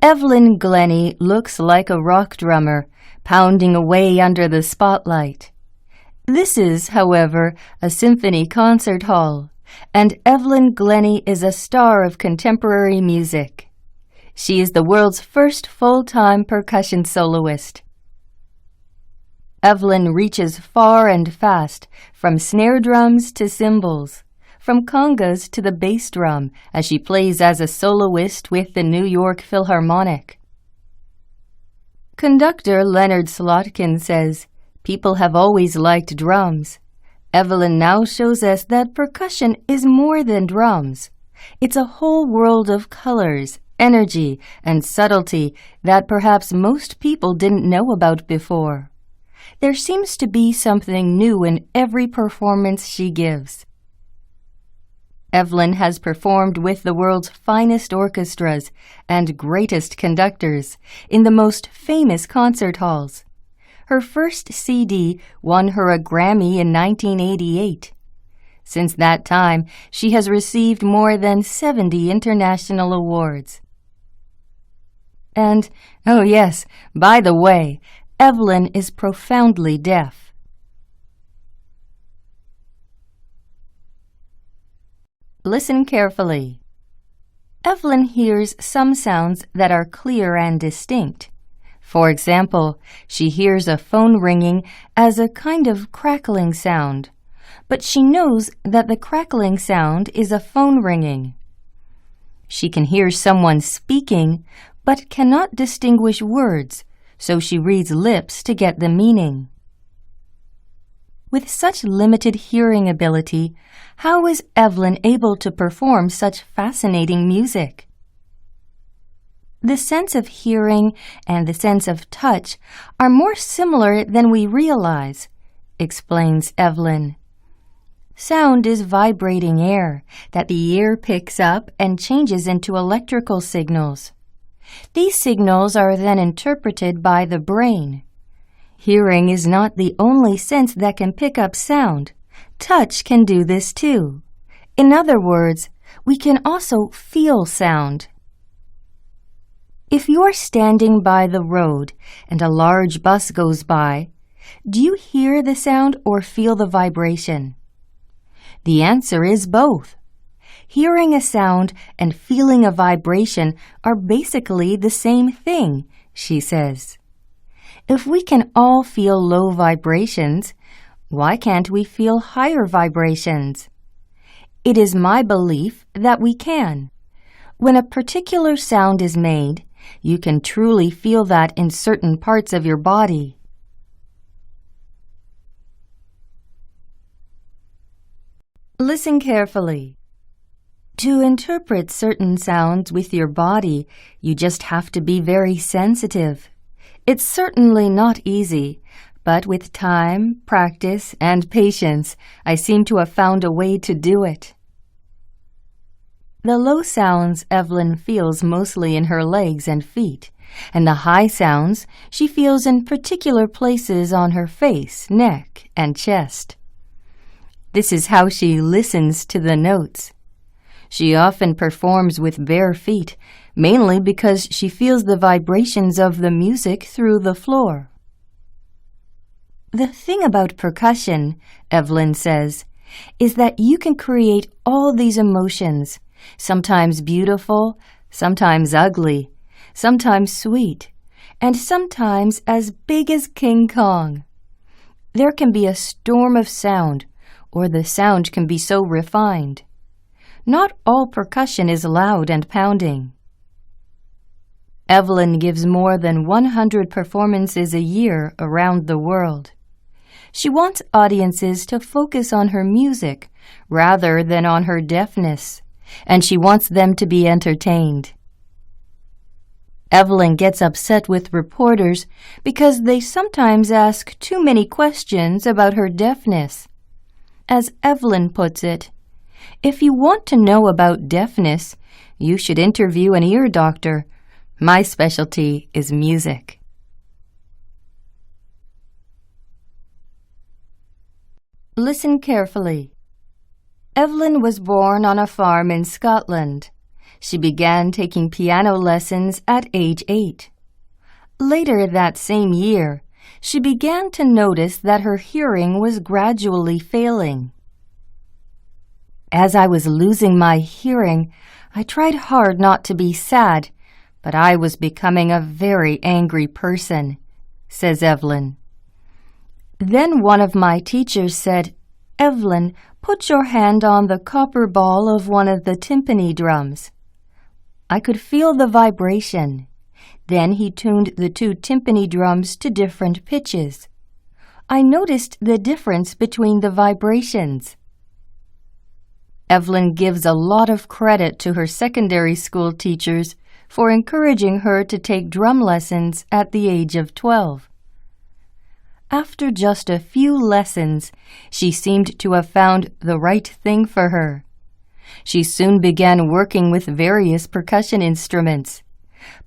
Evelyn Glennie looks like a rock drummer, pounding away under the spotlight. This is, however, a symphony concert hall, and Evelyn Glennie is a star of contemporary music. She is the world's first full-time percussion soloist. Evelyn reaches far and fast, from snare drums to cymbals, from congas to the bass drum, as she plays as a soloist with the New York Philharmonic. Conductor Leonard Slotkin says, "People have always liked drums. Evelyn now shows us that percussion is more than drums. It's a whole world of colors, energy, and subtlety that perhaps most people didn't know about before. There seems to be something new in every performance she gives." Evelyn has performed with the world's finest orchestras and greatest conductors in the most famous concert halls. Her first CD won her a Grammy in 1988. Since that time, she has received more than 70 international awards. And, oh yes, by the way, Evelyn is profoundly deaf. Listen carefully. Evelyn hears some sounds that are clear and distinct. For example, she hears a phone ringing as a kind of crackling sound, but she knows that the crackling sound is a phone ringing. She can hear someone speaking, but cannot distinguish words, so she reads lips to get the meaning. With such limited hearing ability, how is Evelyn able to perform such fascinating music? The sense of hearing and the sense of touch are more similar than we realize, explains Evelyn. Sound is vibrating air that the ear picks up and changes into electrical signals. These signals are then interpreted by the brain. Hearing is not the only sense that can pick up sound. Touch can do this too. In other words, we can also feel sound. If you're standing by the road and a large bus goes by, do you hear the sound or feel the vibration? The answer is both. Hearing a sound and feeling a vibration are basically the same thing, she says. If we can all feel low vibrations, why can't we feel higher vibrations? It is my belief that we can. When a particular sound is made, you can truly feel that in certain parts of your body. Listen carefully. To interpret certain sounds with your body, you just have to be very sensitive. It's certainly not easy, but with time, practice, and patience, I seem to have found a way to do it. The low sounds Evelyn feels mostly in her legs and feet, and the high sounds she feels in particular places on her face, neck, and chest. This is how she listens to the notes. She often performs with bare feet, mainly because she feels the vibrations of the music through the floor. The thing about percussion, Evelyn says, is that you can create all these emotions, sometimes beautiful, sometimes ugly, sometimes sweet, and sometimes as big as King Kong. There can be a storm of sound, or the sound can be so refined. Not all percussion is loud and pounding. Evelyn gives more than 100 performances a year around the world. She wants audiences to focus on her music rather than on her deafness, and she wants them to be entertained. Evelyn gets upset with reporters because they sometimes ask too many questions about her deafness. As Evelyn puts it, if you want to know about deafness, you should interview an ear doctor. My specialty is music. Listen carefully. Evelyn was born on a farm in Scotland. She began taking piano lessons at age 8. Later that same year, she began to notice that her hearing was gradually failing. As I was losing my hearing, I tried hard not to be sad, but I was becoming a very angry person, says Evelyn. Then one of my teachers said, "Evelyn, put your hand on the copper ball of one of the timpani drums." I could feel the vibration. Then he tuned the 2 timpani drums to different pitches. I noticed the difference between the vibrations. Evelyn gives a lot of credit to her secondary school teachers for encouraging her to take drum lessons at the age of 12. After just a few lessons, she seemed to have found the right thing for her. She soon began working with various percussion instruments,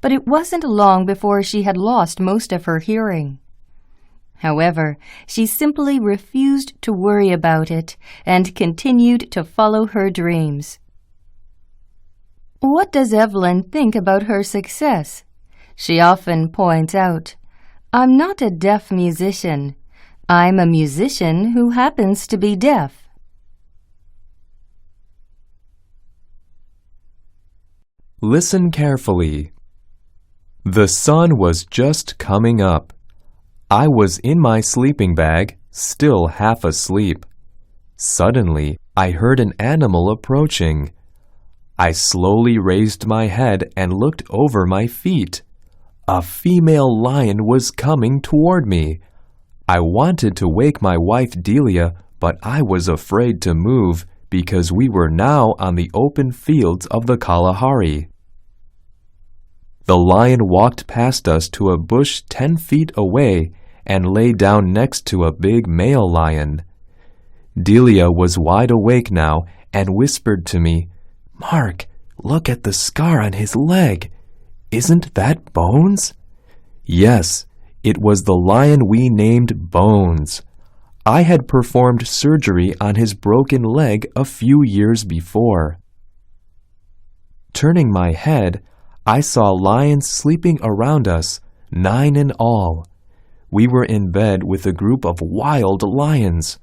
but it wasn't long before she had lost most of her hearing. However, she simply refused to worry about it and continued to follow her dreams. What does Evelyn think about her success? She often points out, "I'm not a deaf musician. I'm a musician who happens to be deaf." Listen carefully. The sun was just coming up. I was in my sleeping bag, still half asleep. Suddenly, I heard an animal approaching. I slowly raised my head and looked over my feet. A female lion was coming toward me. I wanted to wake my wife Delia, but I was afraid to move because we were now on the open fields of the Kalahari. The lion walked past us to a bush 10 feet away and lay down next to a big male lion. Delia was wide awake now and whispered to me, "Mark, look at the scar on his leg. Isn't that Bones?" Yes, it was the lion we named Bones. I had performed surgery on his broken leg a few years before. Turning my head, I saw lions sleeping around us, 9 in all. We were in bed with a group of wild lions.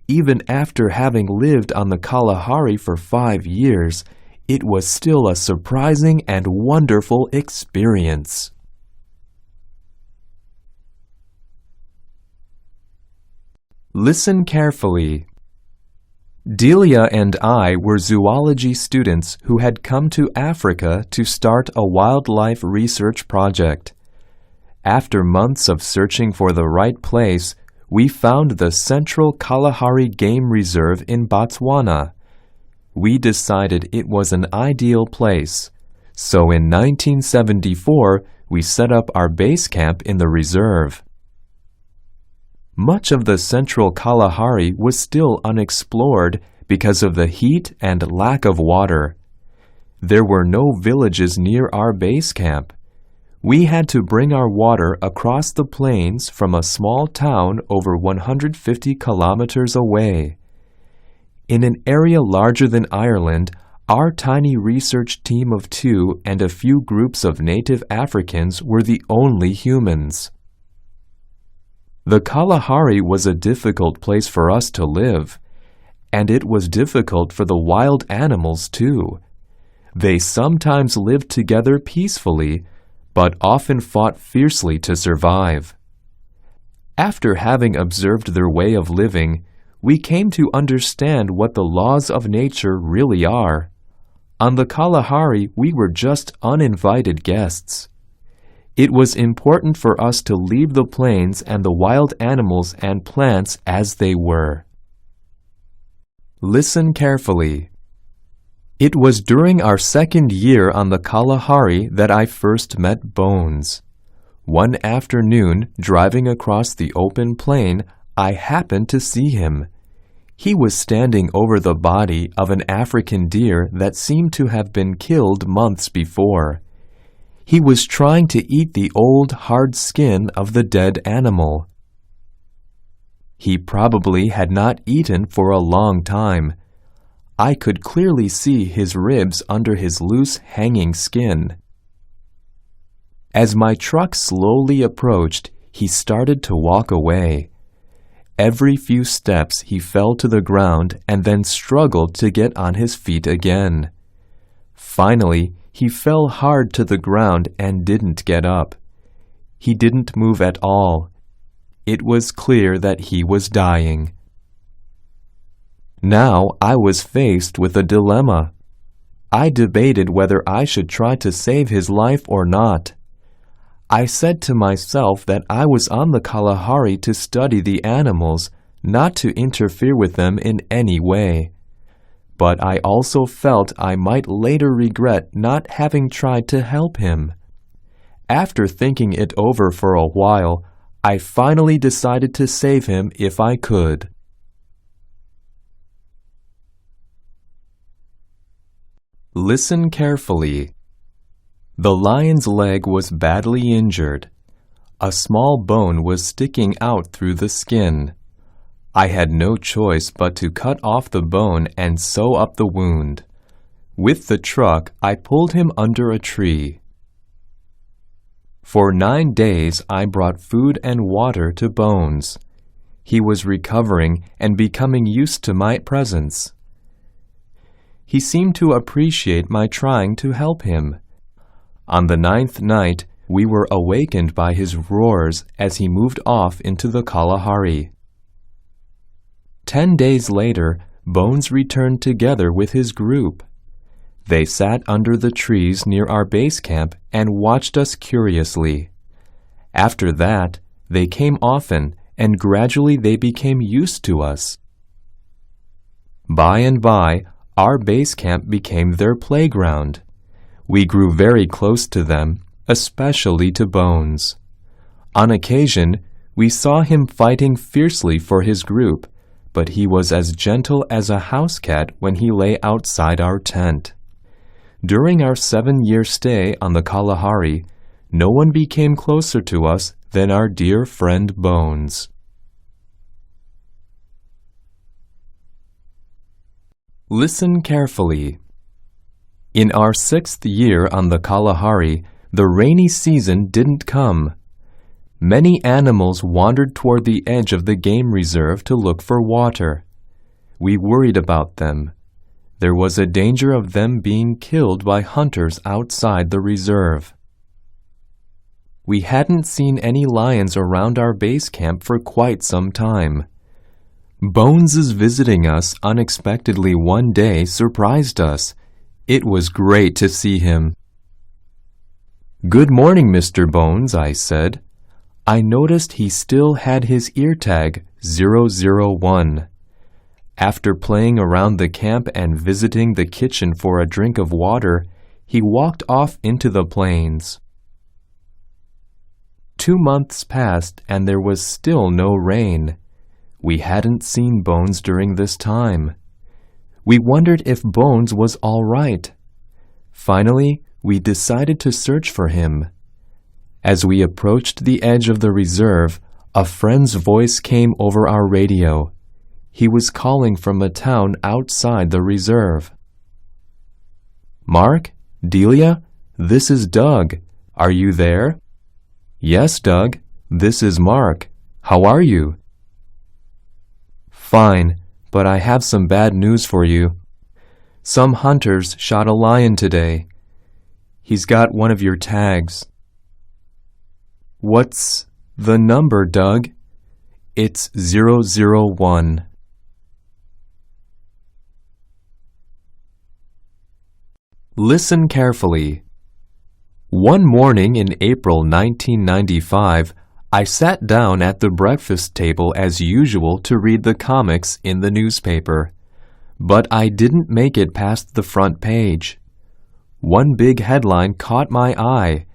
Even after having lived on the Kalahari for 5 years, it was still a surprising and wonderful experience. Listen carefully. Delia and I were zoology students who had come to Africa to start a wildlife research project. After months of searching for the right place, we found the Central Kalahari Game Reserve in Botswana. We decided it was an ideal place, so in 1974 we set up our base camp in the reserve. Much of the Central Kalahari was still unexplored because of the heat and lack of water. There were no villages near our base camp. We had to bring our water across the plains from a small town over 150 kilometers away. In an area larger than Ireland, our tiny research team of 2 and a few groups of native Africans were the only humans. The Kalahari was a difficult place for us to live, and it was difficult for the wild animals too. They sometimes lived together peacefully, but often fought fiercely to survive. After having observed their way of living, we came to understand what the laws of nature really are. On the Kalahari, we were just uninvited guests. It was important for us to leave the plains and the wild animals and plants as they were. Listen carefully. It was during our second year on the Kalahari that I first met Bones. One afternoon, driving across the open plain, I happened to see him. He was standing over the body of an African deer that seemed to have been killed months before. He was trying to eat the old, hard skin of the dead animal. He probably had not eaten for a long time. I could clearly see his ribs under his loose hanging skin. As my truck slowly approached, he started to walk away. Every few steps he fell to the ground and then struggled to get on his feet again. Finally, he fell hard to the ground and didn't get up. He didn't move at all. It was clear that he was dying. Now I was faced with a dilemma. I debated whether I should try to save his life or not. I said to myself that I was on the Kalahari to study the animals, not to interfere with them in any way. But I also felt I might later regret not having tried to help him. After thinking it over for a while, I finally decided to save him if I could. Listen carefully. The lion's leg was badly injured. A small bone was sticking out through the skin. I had no choice but to cut off the bone and sew up the wound. With the truck, I pulled him under a tree. For 9 days, I brought food and water to Bones. He was recovering and becoming used to my presence. He seemed to appreciate my trying to help him. On the 9th night, we were awakened by his roars as he moved off into the Kalahari. 10 days later, Bones returned together with his group. They sat under the trees near our base camp and watched us curiously. After that, they came often, and gradually they became used to us. By and by, our base camp became their playground. We grew very close to them, especially to Bones. On occasion, we saw him fighting fiercely for his group, but he was as gentle as a house cat when he lay outside our tent. During our 7-year stay on the Kalahari, no one became closer to us than our dear friend Bones. Listen carefully. In our 6th year on the Kalahari, the rainy season didn't come. Many animals wandered toward the edge of the game reserve to look for water. We worried about them. There was a danger of them being killed by hunters outside the reserve. We hadn't seen any lions around our base camp for quite some time. Bones's visiting us unexpectedly one day surprised us. It was great to see him. "Good morning, Mr. Bones," I said. I noticed he still had his ear tag 001. After playing around the camp and visiting the kitchen for a drink of water, he walked off into the plains. 2 months passed and there was still no rain. We hadn't seen Bones during this time. We wondered if Bones was all right. Finally, we decided to search for him. As we approached the edge of the reserve, a friend's voice came over our radio. He was calling from a town outside the reserve. "Mark? Delia? This is Doug. Are you there?" "Yes, Doug. This is Mark. How are you?" "Fine, but I have some bad news for you. Some hunters shot a lion today. He's got one of your tags." "What's the number, Doug?" "It's 001. Listen carefully. One morning in April 1995, I sat down at the breakfast table as usual to read the comics in the newspaper, but I didn't make it past the front page. One big headline caught my eye: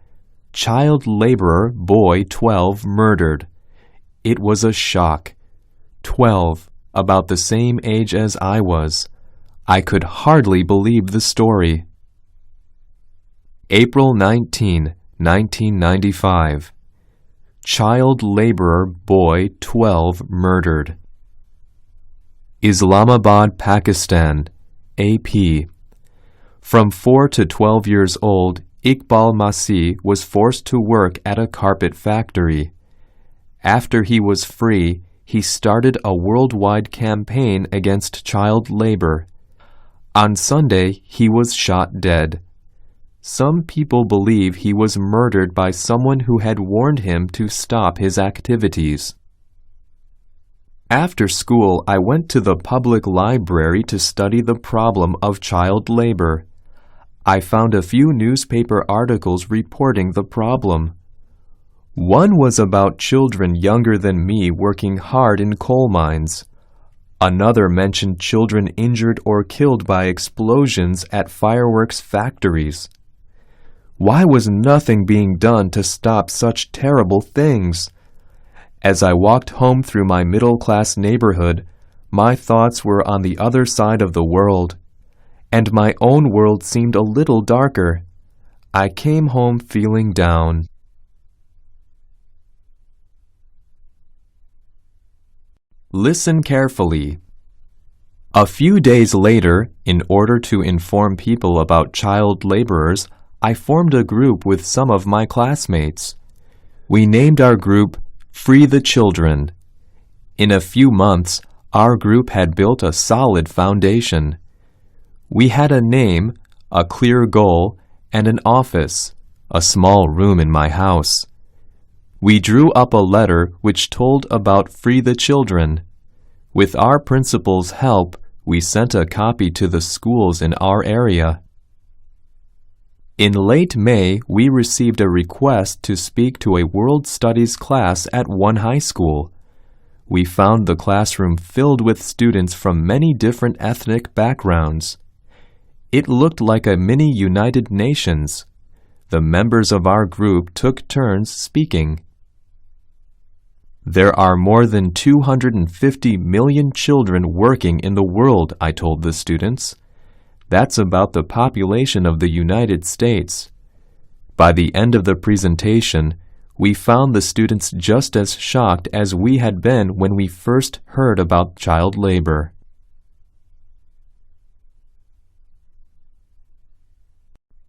"Child laborer, boy 12 murdered." It was a shock. 12, about the same age as I was. I could hardly believe the story. April 19, 1995. Child laborer, boy 12 murdered. Islamabad, Pakistan. AP. From 4 to 12 years old, Iqbal Masih was forced to work at a carpet factory. After he was free, he started a worldwide campaign against child labor. On Sunday, he was shot dead. Some people believe he was murdered by someone who had warned him to stop his activities. After school, I went to the public library to study the problem of child labor. I found a few newspaper articles reporting the problem. One was about children younger than me working hard in coal mines. Another mentioned children injured or killed by explosions at fireworks factories. Why was nothing being done to stop such terrible things? As I walked home through my middle-class neighborhood, my thoughts were on the other side of the world, and my own world seemed a little darker. I came home feeling down. Listen carefully. A few days later, in order to inform people about child laborers, I formed a group with some of my classmates. We named our group Free the Children. In a few months, our group had built a solid foundation. We had a name, a clear goal, and an office, a small room in my house. We drew up a letter which told about Free the Children. With our principal's help, we sent a copy to the schools in our area. In late May, we received a request to speak to a World Studies class at one high school. We found the classroom filled with students from many different ethnic backgrounds. It looked like a mini United Nations. The members of our group took turns speaking. There are more than 250 million children working in the world, I told the students. That's about the population of the United States. By the end of the presentation, we found the students just as shocked as we had been when we first heard about child labor.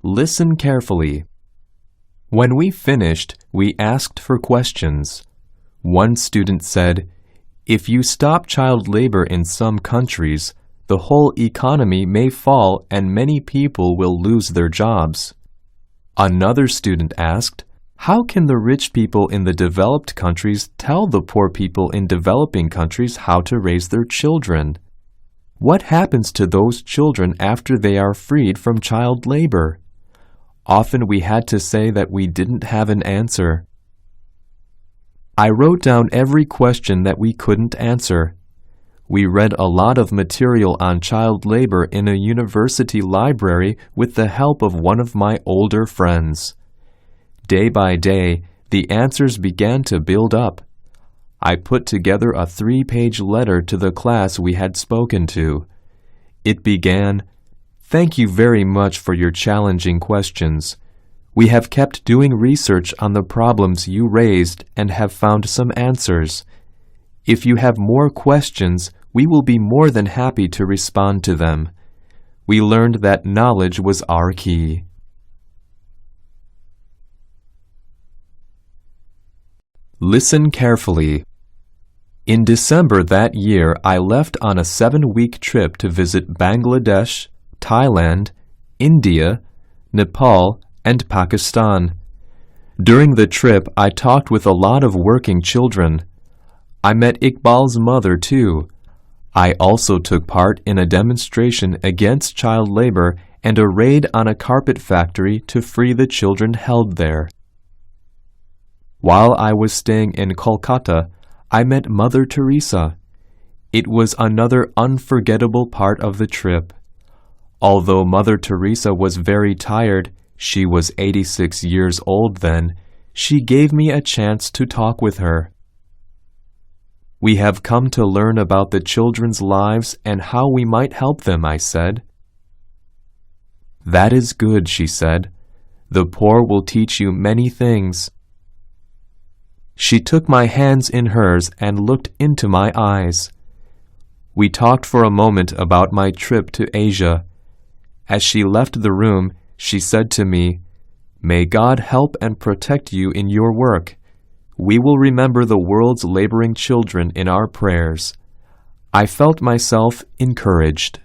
Listen carefully. When we finished, we asked for questions. One student said, "If you stop child labor in some countries, the whole economy may fall and many people will lose their jobs." Another student asked, "How can the rich people in the developed countries tell the poor people in developing countries how to raise their children? What happens to those children after they are freed from child labor?" Often we had to say that we didn't have an answer. I wrote down every question that we couldn't answer. We read a lot of material on child labor in a university library with the help of one of my older friends. Day by day, the answers began to build up. I put together a 3-page letter to the class we had spoken to. It began, "Thank you very much for your challenging questions. We have kept doing research on the problems you raised and have found some answers. If you have more questions, we will be more than happy to respond to them. We learned that knowledge was our key." Listen carefully. In December that year, I left on a 7-week trip to visit Bangladesh, Thailand, India, Nepal, and Pakistan. During the trip, I talked with a lot of working children. I met Iqbal's mother, too. I also took part in a demonstration against child labor and a raid on a carpet factory to free the children held there. While I was staying in Kolkata, I met Mother Teresa. It was another unforgettable part of the trip. Although Mother Teresa was very tired, she was 86 years old then, she gave me a chance to talk with her. "We have come to learn about the children's lives and how we might help them," I said. "That is good," she said. "The poor will teach you many things." She took my hands in hers and looked into my eyes. We talked for a moment about my trip to Asia. As she left the room, she said to me, "May God help and protect you in your work. We will remember the world's laboring children in our prayers." I felt myself encouraged.